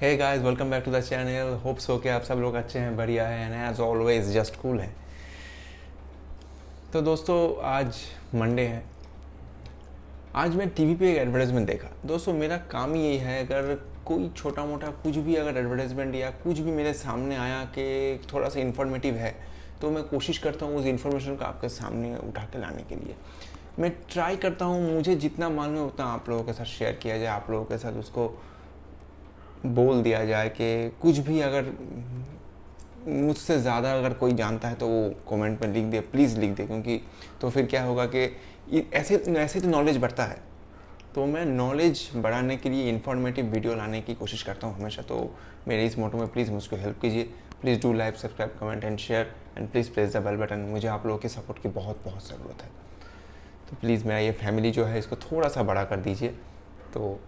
Hey guys, welcome back to the channel. Hope so कि आप सब लोग अच्छे हैं, बढ़िया हैं and as always just cool हैं। तो दोस्तों, आज मंडे है। आज मैं टीवी पे एक एडवर्टाइजमेंट देखा। दोस्तों, मेरा काम ही यही है, अगर कोई छोटा मोटा कुछ भी अगर एडवर्टाइजमेंट या कुछ भी मेरे सामने आया कि थोड़ा सा इन्फॉर्मेटिव है, तो मैं कोशिश करता हूँ उस इन्फॉर्मेशन को आपके सामने उठा के लाने के लिए। मैं ट्राई करता हूँ, मुझे जितना मालूम है उतना आप लोगों के साथ शेयर किया जाए, आप लोगों के साथ उसको बोल दिया जाए कि कुछ भी अगर मुझसे ज़्यादा अगर कोई जानता है तो वो कमेंट में लिख दे, प्लीज़ लिख दे, क्योंकि तो फिर क्या होगा कि ऐसे ऐसे तो नॉलेज बढ़ता है। तो मैं नॉलेज बढ़ाने के लिए इन्फॉर्मेटिव वीडियो लाने की कोशिश करता हूँ हमेशा। तो मेरे इस मोटो में प्लीज़ मुझको हेल्प कीजिए। Please do like, subscribe, comment and share and please press the bell button. मुझे आप लोगों के सपोर्ट की बहुत बहुत ज़रूरत है। तो प्लीज़ मेरा ये फैमिली जो है इसको थोड़ा सा बड़ा कर दीजिए। तो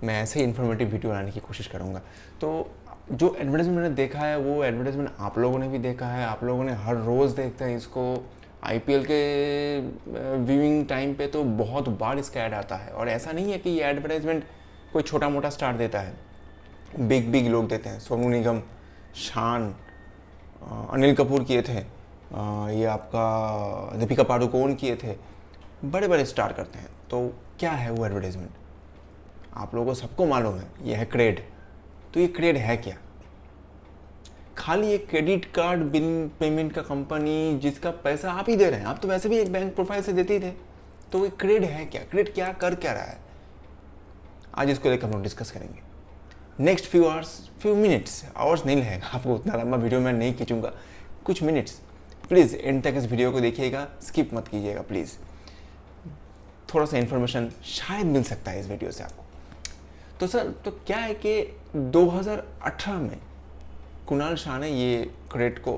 मैं ऐसे ही इन्फॉर्मेटिव वीडियो लाने की कोशिश करूँगा। तो जो एडवर्टाइजमेंट मैंने देखा है वो एडवर्टाइजमेंट आप लोगों ने भी देखा है, आप लोगों ने हर रोज़ देखते हैं इसको। आईपीएल के व्यूइंग टाइम पे तो बहुत बार इसका ऐड आता है। और ऐसा नहीं है कि ये एडवर्टाइजमेंट कोई छोटा मोटा स्टार देता है, बिग बिग लोग देते हैं। सोनू निगम, शान, अनिल कपूर किए थे, ये आपका दीपिका पादुकोण किए थे, बड़े बड़े स्टार करते हैं। तो क्या है वो एडवर्टाइजमेंट, आप लोगों को सबको मालूम है, ये है क्रेड। तो ये क्रेड है क्या? खाली एक क्रेडिट कार्ड बिल पेमेंट का कंपनी जिसका पैसा आप ही दे रहे हैं, आप तो वैसे भी एक बैंक प्रोफाइल से देते ही थे। तो ये क्रेड है क्या? क्रेड क्या कर क्या रहा है? आज इसको लेकर हम लोग डिस्कस करेंगे। नेक्स्ट फ्यू मिनट्स, आवर्स नहीं लगेगा, आपको उतना लंबा वीडियो मैं नहीं खींचूंगा, कुछ मिनट्स। प्लीज़ एंड तक इस वीडियो को देखिएगा, स्किप मत कीजिएगा प्लीज़। थोड़ा सा इन्फॉर्मेशन शायद मिल सकता है इस वीडियो से आपको। तो सर, तो क्या है कि 2018 में कुणाल शाह ने ये क्रेड को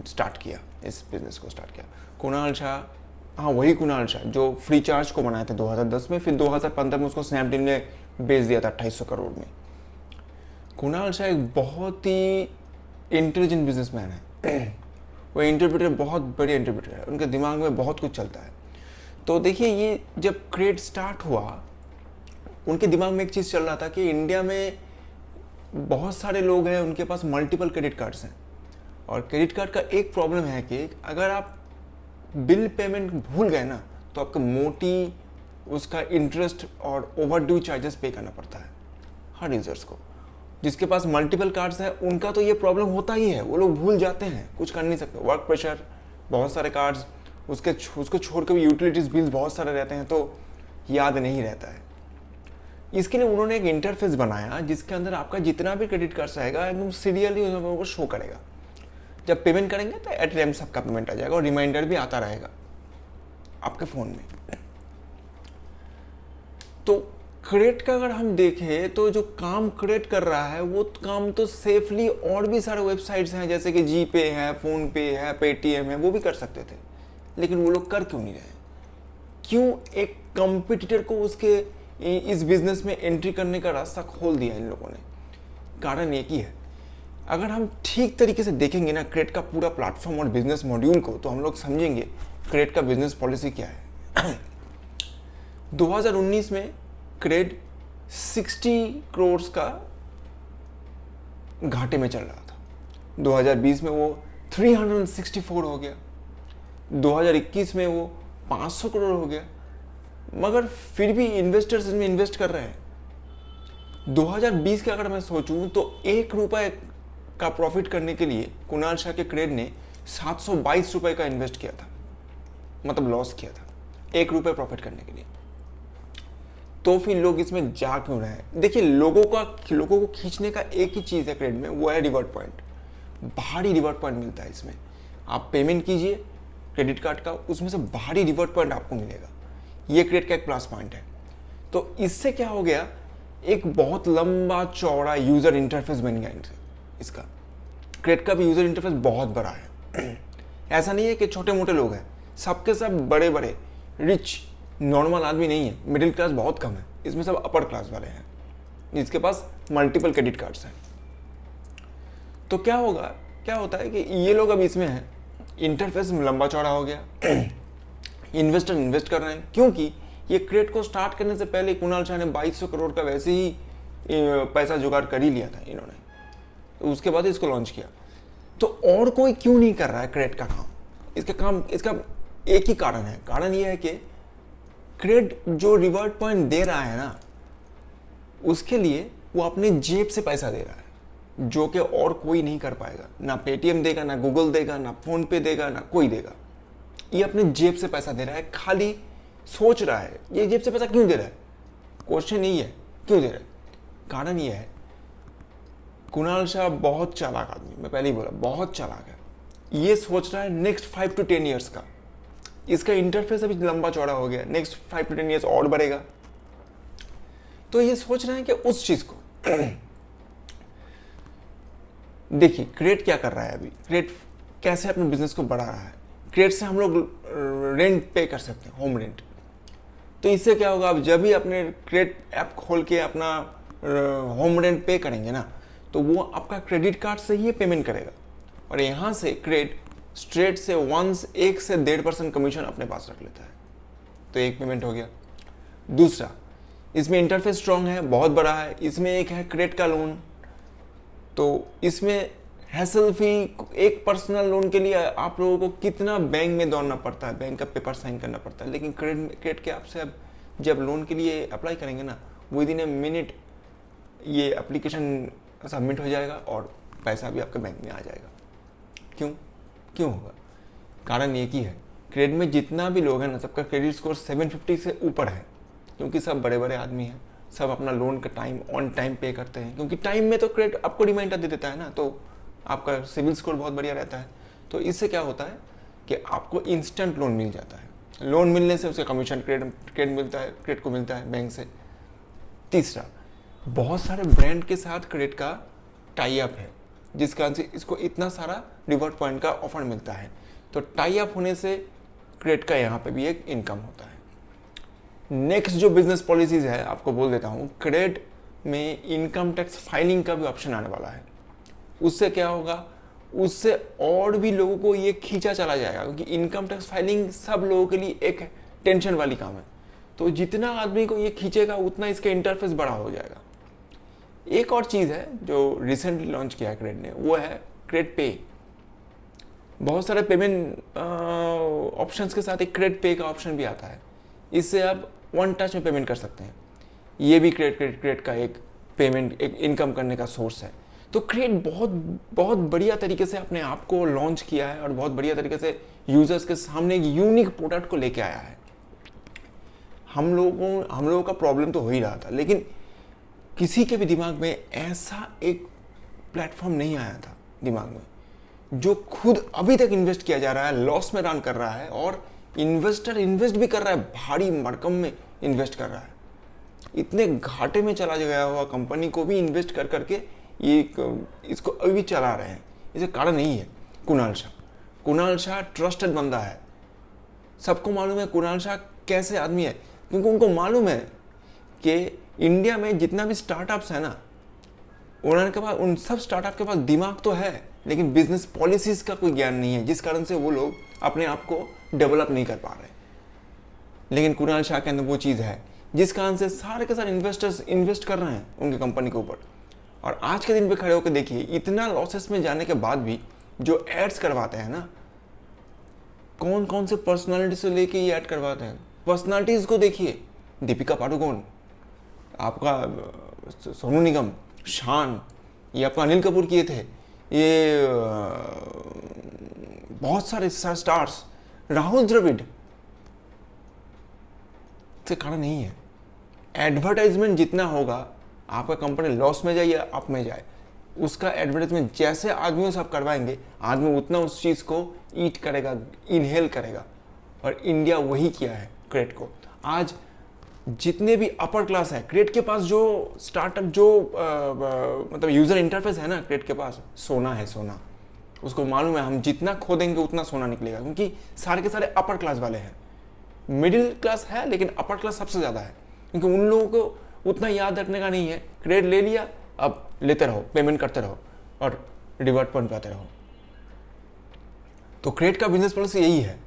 स्टार्ट किया, इस बिज़नेस को स्टार्ट किया। कुणाल शाह, हाँ वही कुणाल शाह जो फ्री चार्ज को बनाए थे 2010 में, फिर 2015 में उसको स्नैपडील ने बेच दिया था 2800 करोड़ में। कुणाल शाह एक बहुत ही इंटेलिजेंट बिजनेसमैन है। वो इंटरप्रेटर, बहुत बड़े इंटरप्रेटर है, उनके दिमाग में बहुत कुछ चलता है। तो देखिए, ये जब क्रेड स्टार्ट हुआ, उनके दिमाग में एक चीज़ चल रहा था कि इंडिया में बहुत सारे लोग हैं, उनके पास मल्टीपल क्रेडिट कार्ड्स हैं। और क्रेडिट कार्ड का एक प्रॉब्लम है कि अगर आप बिल पेमेंट भूल गए ना, तो आपको मोटी उसका इंटरेस्ट और ओवरड्यू चार्जेस पे करना पड़ता है हर यूज़र्स को। जिसके पास मल्टीपल कार्ड्स है उनका तो ये प्रॉब्लम होता ही है, वो लोग भूल जाते हैं, कुछ कर नहीं सकते। वर्क प्रेशर, बहुत सारे कार्ड्स, उसको छोड़ के भी यूटिलिटीज़ बिल्स बहुत सारे रहते हैं, तो याद नहीं रहता है। इसके लिए उन्होंने एक इंटरफेस बनाया जिसके अंदर आपका जितना भी क्रेडिट कार्ड आएगा एकदम सीरियली वो शो करेगा। जब पेमेंट करेंगे तो एट टाइम सबका पेमेंट आ जाएगा और रिमाइंडर भी आता रहेगा आपके फ़ोन में। तो क्रेडिट का अगर हम देखें तो जो काम क्रेडिट कर रहा है वो काम तो सेफली और भी सारे वेबसाइट्स हैं, जैसे कि जी पे है, फ़ोन पे है, पेटीएम है, वो भी कर सकते थे। लेकिन वो लोग कर क्यों नहीं रहे? क्यों एक कंपटीटर को उसके इस बिजनेस में एंट्री करने का रास्ता खोल दिया इन लोगों ने? कारण एक ही है। अगर हम ठीक तरीके से देखेंगे ना क्रेड का पूरा प्लेटफॉर्म और बिजनेस मॉड्यूल को, तो हम लोग समझेंगे क्रेड का बिजनेस पॉलिसी क्या है। 2019 में क्रेड 60 करोड़ का घाटे में चल रहा था। 2020 में वो 364 हो गया। 2021 में वो 500 करोड़ हो गया। मगर फिर भी इन्वेस्टर्स इसमें इन्वेस्ट कर रहे हैं। 2020 का अगर मैं सोचूं तो ₹1 का प्रॉफिट करने के लिए कुणाल शाह के क्रेड ने 722 रुपए का इन्वेस्ट किया था, मतलब लॉस किया था ₹1 प्रॉफिट करने के लिए। तो फिर लोग इसमें जा क्यों रहे हैं? देखिए, लोगों को खींचने का एक ही चीज़ है क्रेड में, वो है रिवॉर्ड पॉइंट। भारी रिवॉर्ड पॉइंट मिलता है इसमें। आप पेमेंट कीजिए क्रेडिट कार्ड का, उसमें से भारी रिवॉर्ड पॉइंट आपको मिलेगा। ये क्रेड का एक प्लस पॉइंट है। तो इससे क्या हो गया, एक बहुत लंबा चौड़ा यूज़र इंटरफेस बन गया इसका। क्रेड का भी यूज़र इंटरफेस बहुत बड़ा है। ऐसा नहीं है कि छोटे मोटे लोग हैं, सबके सब बड़े बड़े रिच नॉर्मल आदमी नहीं है, मिडिल क्लास बहुत कम है, इसमें सब अपर क्लास वाले हैं जिसके पास मल्टीपल क्रेडिट कार्ड्स हैं। तो क्या होता है कि ये लोग अब इसमें हैं, इंटरफेस लंबा चौड़ा हो गया, इन्वेस्टर इन्वेस्ट कर रहे हैं, क्योंकि ये क्रेड को स्टार्ट करने से पहले कुणाल शाह ने 2200 करोड़ का वैसे ही पैसा जुगाड़ कर ही लिया था इन्होंने, तो उसके बाद इसको लॉन्च किया। तो और कोई क्यों नहीं कर रहा है क्रेड का काम? इसका एक ही कारण है। कारण ये है कि क्रेड जो रिवॉर्ड पॉइंट दे रहा है ना, उसके लिए वो अपने जेब से पैसा दे रहा है, जो कि और कोई नहीं कर पाएगा। ना पेटीएम देगा, ना गूगल देगा, ना फोन पे देगा, ना कोई देगा। ये अपने जेब से पैसा दे रहा है। खाली सोच रहा है ये जेब से पैसा क्यों दे रहा है, क्वेश्चन यही है, क्यों दे रहा है। कारण ये है, कुणाल शाह बहुत चालाक आदमी, मैं पहले ही बोला बहुत चालाक है। ये सोच रहा है नेक्स्ट 5 to 10 ईयर्स का। इसका इंटरफेस अभी लंबा चौड़ा हो गया, नेक्स्ट 5 to 10 ईयर्स और बढ़ेगा। तो ये सोच रहे हैं कि उस चीज को देखिए क्रेड क्या कर रहा है। अभी क्रेड कैसे अपने बिजनेस को बढ़ा रहा है। क्रेड से हम लोग रेंट पे कर सकते हैं, होम रेंट। तो इससे क्या होगा, आप जब भी अपने क्रेड ऐप खोल के अपना होम रेंट पे करेंगे ना, तो वो आपका क्रेडिट कार्ड से ही पेमेंट करेगा। और यहाँ से क्रेड स्ट्रेट से 1 से 1.5% कमीशन अपने पास रख लेता है। तो एक पेमेंट हो गया। दूसरा, इसमें इंटरफेस स्ट्रॉन्ग है, बहुत बड़ा है। इसमें एक है क्रेड का लोन, तो इसमें हैसल फी, एक पर्सनल लोन के लिए आप लोगों को कितना बैंक में दौड़ना पड़ता है, बैंक का पेपर साइन करना पड़ता है। लेकिन क्रेड के आपसे अब जब लोन के लिए अप्लाई करेंगे ना, विद इन ए मिनट ये एप्लीकेशन सबमिट हो जाएगा और पैसा भी आपके बैंक में आ जाएगा। क्यों होगा? कारण एक ही है, क्रेडिट में जितना भी लोग हैं ना, सबका क्रेडिट स्कोर 750 से ऊपर है, क्योंकि सब बड़े बड़े आदमी हैं। सब अपना लोन का टाइम ऑन टाइम पे करते हैं, क्योंकि टाइम में तो क्रेडिट आपको रिमाइंडर दे देता है ना, तो आपका सिविल स्कोर बहुत बढ़िया रहता है। तो इससे क्या होता है कि आपको इंस्टेंट लोन मिल जाता है। लोन मिलने से उसका कमीशन क्रेडिट मिलता है, क्रेडिट को मिलता है बैंक से। तीसरा, बहुत सारे ब्रांड के साथ क्रेडिट का टाई अप है, जिस कारण से इसको इतना सारा रिवॉर्ड पॉइंट का ऑफर मिलता है। तो टाई अप होने से क्रेडिट का यहाँ पे भी एक इनकम होता है। नेक्स्ट जो बिजनेस पॉलिसीज है, आपको बोल देता हूँ, क्रेडिट में इनकम टैक्स फाइलिंग का भी ऑप्शन आने वाला है। उससे क्या होगा, उससे और भी लोगों को ये खींचा चला जाएगा, क्योंकि इनकम टैक्स फाइलिंग सब लोगों के लिए एक टेंशन वाली काम है। तो जितना आदमी को ये खींचेगा, उतना इसका इंटरफेस बड़ा हो जाएगा। एक और चीज़ है जो रिसेंटली लॉन्च किया है क्रेड ने, वो है क्रेड पे। बहुत सारे पेमेंट ऑप्शंस के साथ एक क्रेड पे का ऑप्शन भी आता है। इससे आप वन टच में पेमेंट कर सकते हैं। ये भी क्रेड का एक पेमेंट, एक इनकम करने का सोर्स है। तो क्रेड बहुत बढ़िया तरीके से अपने आप को लॉन्च किया है और बहुत बढ़िया तरीके से यूजर्स के सामने एक यूनिक प्रोडक्ट को लेके आया है। हम लोगों का प्रॉब्लम तो हो ही रहा था, लेकिन किसी के भी दिमाग में ऐसा एक प्लेटफॉर्म नहीं आया था दिमाग में, जो खुद अभी तक इन्वेस्ट किया जा रहा है, लॉस में रन कर रहा है, और इन्वेस्टर इन्वेस्ट भी कर रहा है, भारी भरकम में इन्वेस्ट कर रहा है। इतने घाटे में चला गया हुआ कंपनी को भी इन्वेस्ट कर करके ये इसको अभी भी चला रहे हैं। इसे कारण नहीं है कुणाल शाह ट्रस्टेड बंदा है। सबको मालूम है कुणाल शाह कैसे आदमी है, क्योंकि उनको मालूम है कि इंडिया में जितना भी स्टार्टअप्स है ना, उन सब स्टार्टअप के पास दिमाग तो है, लेकिन बिजनेस पॉलिसीज का कोई ज्ञान नहीं है, जिस कारण से वो लोग अपने आप को डेवलप नहीं कर पा रहे। लेकिन कुणाल शाह के अंदर वो चीज़ है, जिस कारण से सारे के सारे इन्वेस्टर्स इन्वेस्ट कर रहे हैं उनकी कंपनी के ऊपर। और आज के दिन पे खड़े होकर देखिए, इतना लॉसेस में जाने के बाद भी जो एड्स करवाते हैं ना, कौन कौन से पर्सनालिटी से लेके ये ऐड करवाते हैं। पर्सनालिटीज को देखिए, दीपिका पादुकोण, आपका सोनू निगम, शान, ये आपका अनिल कपूर किए थे, ये बहुत सारे स्टार्स, राहुल द्रविड़। इसका कारण नहीं है, एडवर्टाइजमेंट जितना होगा, आपका कंपनी लॉस में जाए या अप में जाए, उसका एडवर्टाइजमेंट जैसे आदमियों से आप करवाएंगे, आदमी उतना उस चीज़ को ईट करेगा, इनहेल करेगा। और इंडिया वही किया है क्रेड को। आज जितने भी अपर क्लास है, क्रेड के पास जो स्टार्टअप मतलब यूजर इंटरफेस है ना, क्रेड के पास सोना है, सोना। उसको मालूम है हम जितना खोदेंगे उतना सोना निकलेगा, क्योंकि सारे के सारे अपर क्लास वाले हैं। मिडिल क्लास है, लेकिन अपर क्लास सबसे ज़्यादा है, क्योंकि उन लोगों को उतना याद रखने का नहीं है। क्रेड ले लिया, अब लेते रहो, पेमेंट करते रहो और रिवॉर्ड पॉइंट पाते रहो। तो क्रेड का बिजनेस पॉलिसी यही है।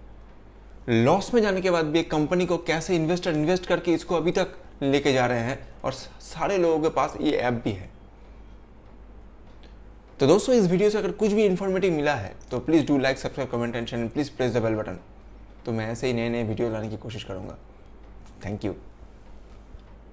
लॉस में जाने के बाद भी एक कंपनी को कैसे इन्वेस्टर इन्वेस्ट करके इसको अभी तक लेके जा रहे हैं और सारे लोगों के पास ये ऐप भी है। तो दोस्तों इस वीडियो से अगर कुछ भी इन्फॉर्मेटिव मिला है तो please do like, subscribe, comment and please press the bell button. तो मैं ऐसे ही नए नए वीडियो लाने की कोशिश करूँगा। Thank you.